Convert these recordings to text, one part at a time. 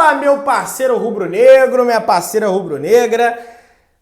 Fala, meu parceiro rubro-negro, minha parceira rubro-negra.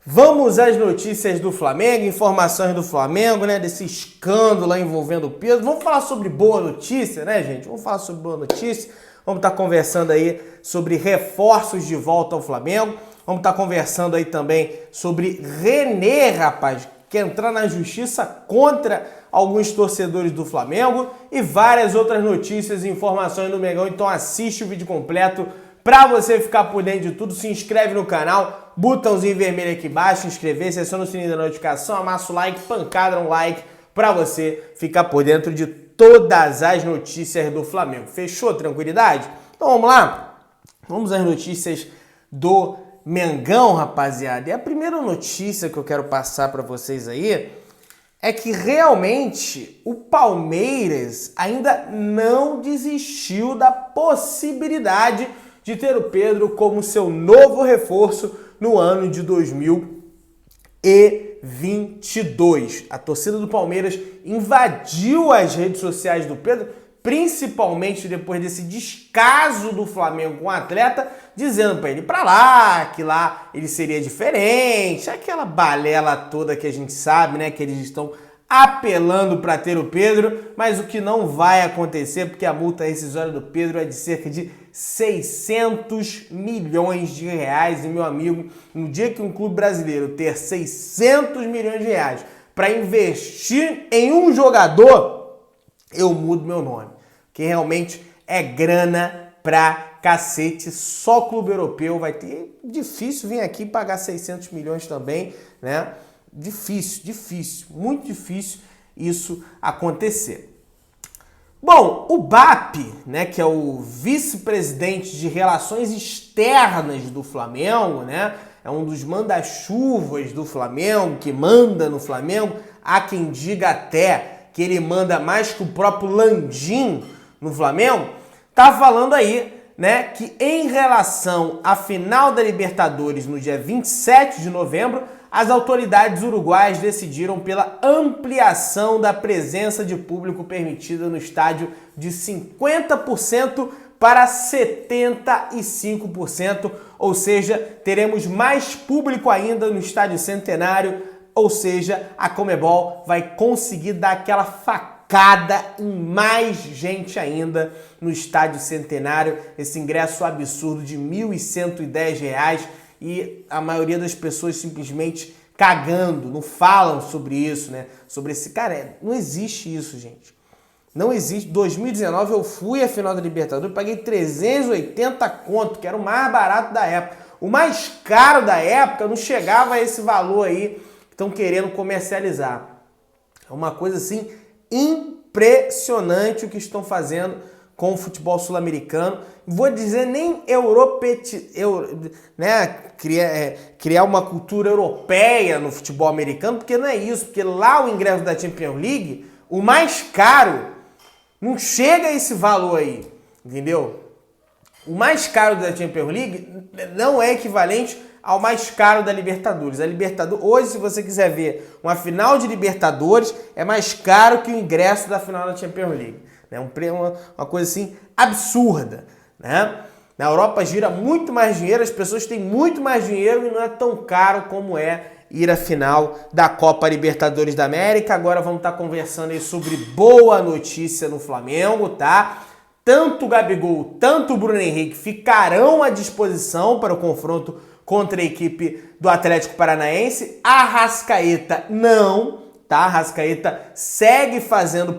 Vamos às notícias do Flamengo, informações do Flamengo, né? Desse escândalo envolvendo o Pedro. Vamos falar sobre boa notícia, né, gente? Vamos falar sobre boa notícia. Vamos estar conversando aí sobre reforços de volta ao Flamengo. Vamos estar conversando aí também sobre René, rapaz, que entrar na justiça contra alguns torcedores do Flamengo e várias outras notícias e informações do Mengão. Então assiste o vídeo completo para você ficar por dentro de tudo. Se inscreve no canal, botãozinho vermelho aqui embaixo, inscrever-se, aciona o sininho da notificação, amassa o like, pancada no like para você ficar por dentro de todas as notícias do Flamengo. Fechou? Tranquilidade? Então vamos lá? Vamos às notícias do Mengão, rapaziada. E a primeira notícia que eu quero passar para vocês aí é que realmente o Palmeiras ainda não desistiu da possibilidade de ter o Pedro como seu novo reforço no ano de 2022. A torcida do Palmeiras invadiu as redes sociais do Pedro, principalmente depois desse descaso do Flamengo com o atleta, dizendo para ele ir para lá, que lá ele seria diferente, aquela balela toda que a gente sabe, né, que eles estão apelando para ter o Pedro, mas o que não vai acontecer, porque a multa rescisória do Pedro é de cerca de 600 milhões de reais, e meu amigo, no dia que um clube brasileiro ter 600 milhões de reais para investir em um jogador, eu mudo meu nome, que realmente é grana pra cacete, só clube europeu vai ter. Difícil vir aqui pagar 600 milhões também, né? Difícil, muito difícil isso acontecer. Bom, o BAP, né, que é o vice-presidente de relações externas do Flamengo, né? É um dos manda-chuvas do Flamengo, que manda no Flamengo, há quem diga até que ele manda mais que o próprio Landim no Flamengo, tá falando aí, né, que em relação à final da Libertadores no dia 27 de novembro, as autoridades uruguaias decidiram pela ampliação da presença de público permitida no estádio de 50% para 75%, ou seja, teremos mais público ainda no Estádio Centenário. Ou seja, a Conmebol vai conseguir dar aquela facada em mais gente ainda no Estádio Centenário. Esse ingresso absurdo de R$ 1.110 e a maioria das pessoas simplesmente cagando, não falam sobre isso, né? Sobre esse cara, não existe isso, gente. Não existe. 2019 eu fui à final da Libertadores, paguei 380 conto, que era o mais barato da época. O mais caro da época não chegava a esse valor aí. Estão querendo comercializar. É uma coisa assim impressionante o que estão fazendo com o futebol sul-americano. Vou dizer nem criar uma cultura europeia no futebol americano, porque não é isso, porque lá o ingresso da Champions League, o mais caro, não chega a esse valor aí, entendeu? O mais caro da Champions League não é equivalente ao mais caro da Libertadores. A Libertadores, hoje, se você quiser ver uma final de Libertadores, é mais caro que o ingresso da final da Champions League. É uma coisa assim absurda, né? Na Europa gira muito mais dinheiro, as pessoas têm muito mais dinheiro e não é tão caro como é ir à final da Copa Libertadores da América. Agora vamos estar conversando aí sobre boa notícia no Flamengo, tá? Tanto o Gabigol, tanto o Bruno Henrique ficarão à disposição para o confronto contra a equipe do Atlético Paranaense. A Arrascaeta não, tá? A Arrascaeta segue fazendo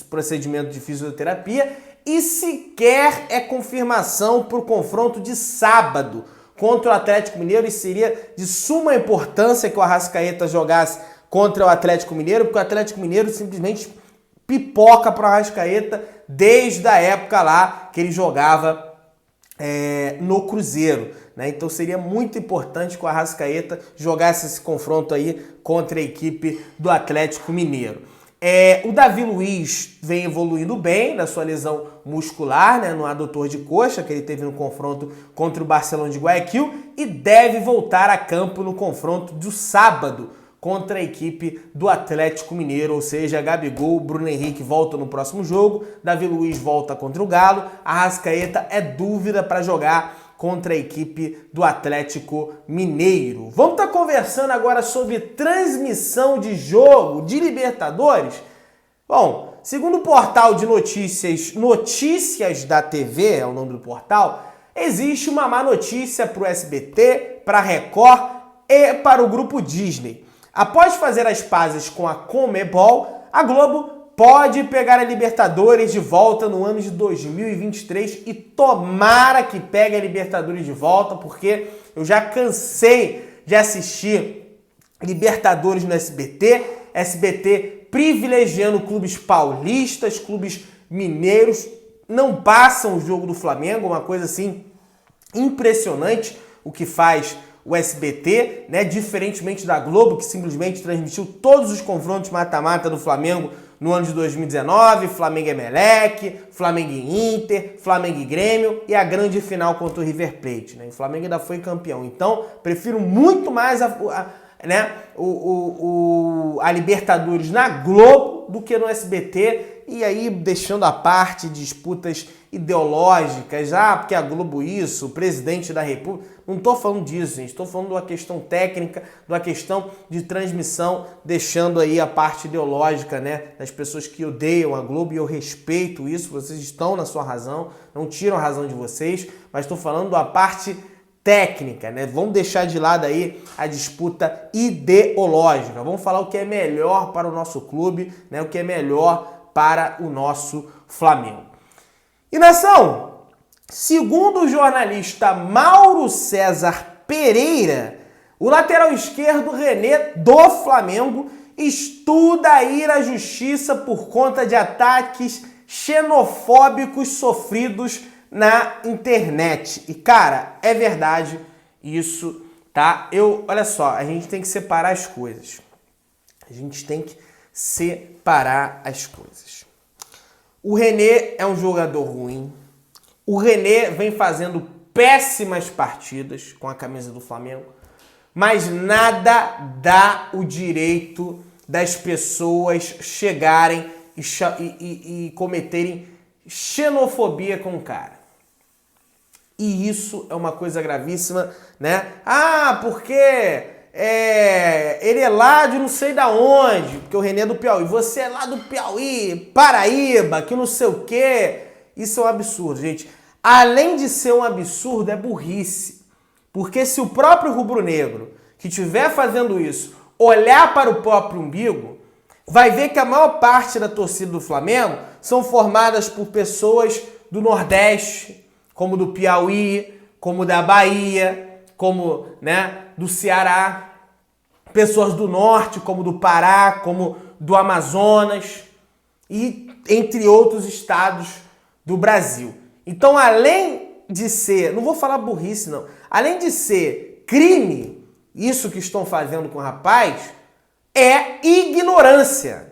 procedimento de fisioterapia e sequer é confirmação para o confronto de sábado contra o Atlético Mineiro, e seria de suma importância que o Arrascaeta jogasse contra o Atlético Mineiro, porque o Atlético Mineiro simplesmente pipoca para o Arrascaeta desde a época lá que ele jogava no Cruzeiro, né? Então seria muito importante que o Arrascaeta jogasse esse confronto aí contra a equipe do Atlético Mineiro. O Davi Luiz vem evoluindo bem na sua lesão muscular, né, no adutor de coxa que ele teve no confronto contra o Barcelona de Guayaquil, e deve voltar a campo no confronto do sábado contra a equipe do Atlético Mineiro, ou seja, Gabigol, Bruno Henrique volta no próximo jogo, Davi Luiz volta contra o Galo, Arrascaeta é dúvida para jogar contra a equipe do Atlético Mineiro. Vamos estar conversando agora sobre transmissão de jogo de Libertadores? Bom, segundo o portal de Notícias da TV, é o nome do portal, existe uma má notícia para o SBT, para a Record e para o grupo Disney. Após fazer as pazes com a Conmebol, a Globo pode pegar a Libertadores de volta no ano de 2023 e tomara que pegue a Libertadores de volta, porque eu já cansei de assistir Libertadores no SBT privilegiando clubes paulistas, clubes mineiros, não passam o jogo do Flamengo, uma coisa assim impressionante o que faz o SBT, né? Diferentemente da Globo, que simplesmente transmitiu todos os confrontos mata-mata do Flamengo no ano de 2019, Flamengo e Emelec, Flamengo e Inter, Flamengo e Grêmio e a grande final contra o River Plate, né? O Flamengo ainda foi campeão. Então, prefiro muito mais a Libertadores na Globo do que no SBT, e aí deixando à parte disputas ideológicas, porque a Globo isso, o presidente da República, não estou falando disso, gente, estou falando de uma questão técnica, de uma questão de transmissão, deixando aí a parte ideológica, né, das pessoas que odeiam a Globo, e eu respeito isso, vocês estão na sua razão, não tiram a razão de vocês, mas estou falando da parte técnica, né? Vamos deixar de lado aí a disputa ideológica. Vamos falar o que é melhor para o nosso clube, né? O que é melhor para o nosso Flamengo. E nação, segundo o jornalista Mauro César Pereira, o lateral esquerdo René do Flamengo estuda ir à justiça por conta de ataques xenofóbicos sofridos na internet. E, cara, é verdade isso, tá? Olha só, a gente tem que separar as coisas. A gente tem que separar as coisas. O René é um jogador ruim. O René vem fazendo péssimas partidas com a camisa do Flamengo, mas nada dá o direito das pessoas chegarem e cometerem xenofobia com o cara. E isso é uma coisa gravíssima, né? Porque ele é lá de não sei da onde, porque o René é do Piauí. Você é lá do Piauí, Paraíba, que não sei o quê. Isso é um absurdo, gente. Além de ser um absurdo, é burrice. Porque se o próprio rubro-negro que estiver fazendo isso olhar para o próprio umbigo, vai ver que a maior parte da torcida do Flamengo são formadas por pessoas do Nordeste, como do Piauí, como da Bahia, como, né, do Ceará, pessoas do Norte, como do Pará, como do Amazonas e entre outros estados do Brasil. Então, além de ser, não vou falar burrice não, além de ser crime, isso que estão fazendo com o rapaz, é ignorância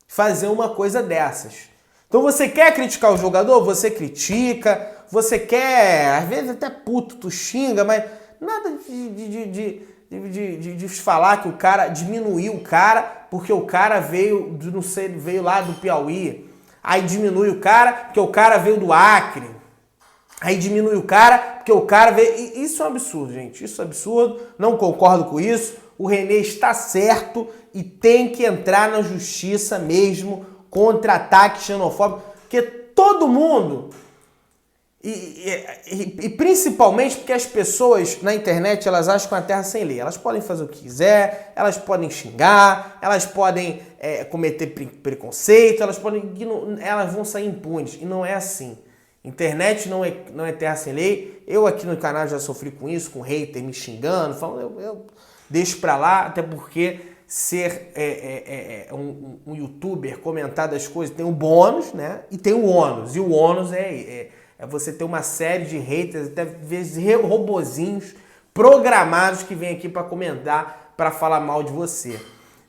fazer uma coisa dessas. Então você quer criticar o jogador? Você critica, você quer, às vezes até puto, tu xinga, mas nada de falar que o cara diminuiu o cara porque o cara veio, não sei, veio lá do Piauí. Aí diminui o cara porque o cara veio do Acre. Aí diminui o cara porque o cara veio... Isso é um absurdo, gente. Isso é absurdo. Não concordo com isso. O René está certo e tem que entrar na justiça mesmo contra ataque xenofóbico, porque todo mundo, e principalmente porque as pessoas na internet, elas acham que é uma terra sem lei. Elas podem fazer o que quiser, elas podem xingar, elas podem cometer preconceito, elas vão sair impunes. E não é assim. Internet não é terra sem lei. Eu aqui no canal já sofri com isso, com hater me xingando, falando, eu deixo pra lá, até porque ser um youtuber, comentar das coisas, tem o bônus, né? E tem o ônus. E o ônus é você ter uma série de haters, até vezes robozinhos programados que vêm aqui para comentar, para falar mal de você,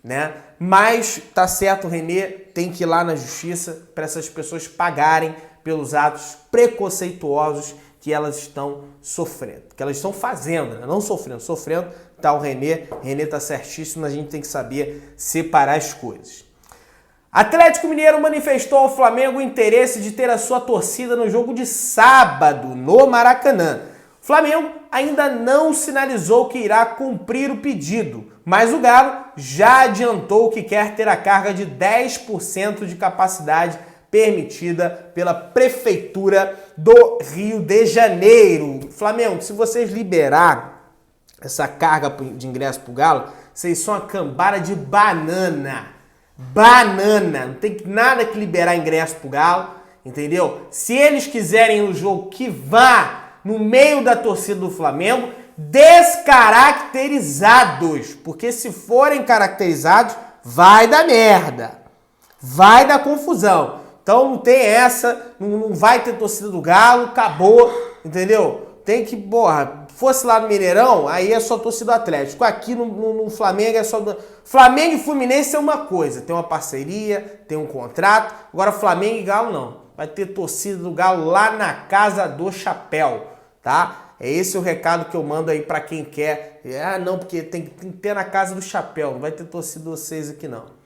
né? Mas tá certo, o René tem que ir lá na justiça para essas pessoas pagarem pelos atos preconceituosos que elas estão sofrendo, que elas estão fazendo, né? Não sofrendo, tá o René tá certíssimo, a gente tem que saber separar as coisas. Atlético Mineiro manifestou ao Flamengo o interesse de ter a sua torcida no jogo de sábado, no Maracanã. Flamengo ainda não sinalizou que irá cumprir o pedido, mas o Galo já adiantou que quer ter a carga de 10% de capacidade permitida pela Prefeitura do Rio de Janeiro. Flamengo, se vocês liberaram essa carga de ingresso pro Galo, vocês são uma cambada de banana. Banana. Não tem nada que liberar ingresso pro Galo, entendeu? Se eles quiserem o jogo, que vá no meio da torcida do Flamengo, descaracterizados. Porque se forem caracterizados, vai dar merda. Vai dar confusão. Então não tem essa, não vai ter torcida do Galo, acabou, entendeu? Tem que, porra, fosse lá no Mineirão, aí é só torcida do Atlético. Aqui no Flamengo é só... Flamengo e Fluminense é uma coisa, tem uma parceria, tem um contrato. Agora Flamengo e Galo não. Vai ter torcida do Galo lá na Casa do Chapéu, tá? É esse o recado que eu mando aí pra quem quer. Não, porque tem que ter na Casa do Chapéu, não vai ter torcida de vocês aqui não.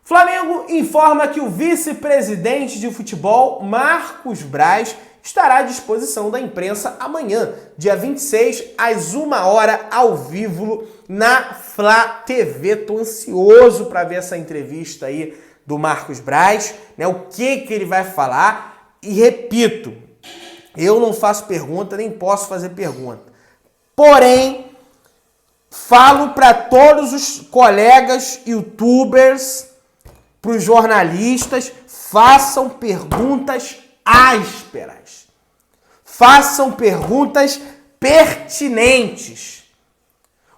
Flamengo informa que o vice-presidente de futebol, Marcos Braz, estará à disposição da imprensa amanhã, dia 26, às 1h, ao vivo, na Flá TV. Tô ansioso para ver essa entrevista aí do Marcos Braz, né? O que ele vai falar. E repito, eu não faço pergunta, nem posso fazer pergunta. Porém, falo para todos os colegas youtubers, para os jornalistas, façam perguntas ásperas. Façam perguntas pertinentes.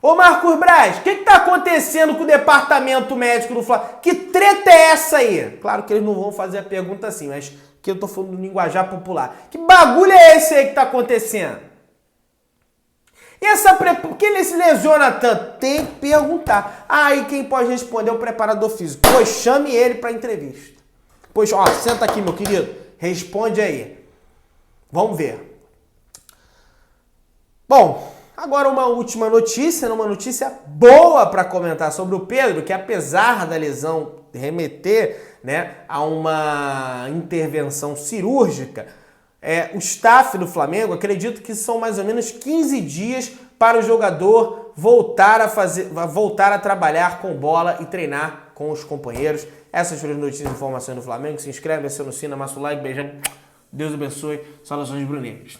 Ô Marcos Braz, o que está acontecendo com o departamento médico do Flamengo? Que treta é essa aí? Claro que eles não vão fazer a pergunta assim, mas que eu tô falando no linguajar popular. Que bagulho é esse aí que está acontecendo? E por que ele se lesiona tanto? Tem que perguntar. Aí quem pode responder é o preparador físico. Pois chame ele para entrevista. Pois, ó, senta aqui, meu querido. Responde aí. Vamos ver. Bom, agora uma última notícia, uma notícia boa para comentar sobre o Pedro, que apesar da lesão remeter, né, a uma intervenção cirúrgica, o staff do Flamengo acredita que são mais ou menos 15 dias para o jogador voltar a trabalhar com bola e treinar com os companheiros. Essas foram as notícias e informações do Flamengo. Se inscreve, aciona o sino, amassa o like, beijão. Deus abençoe. Saudações bruneiras.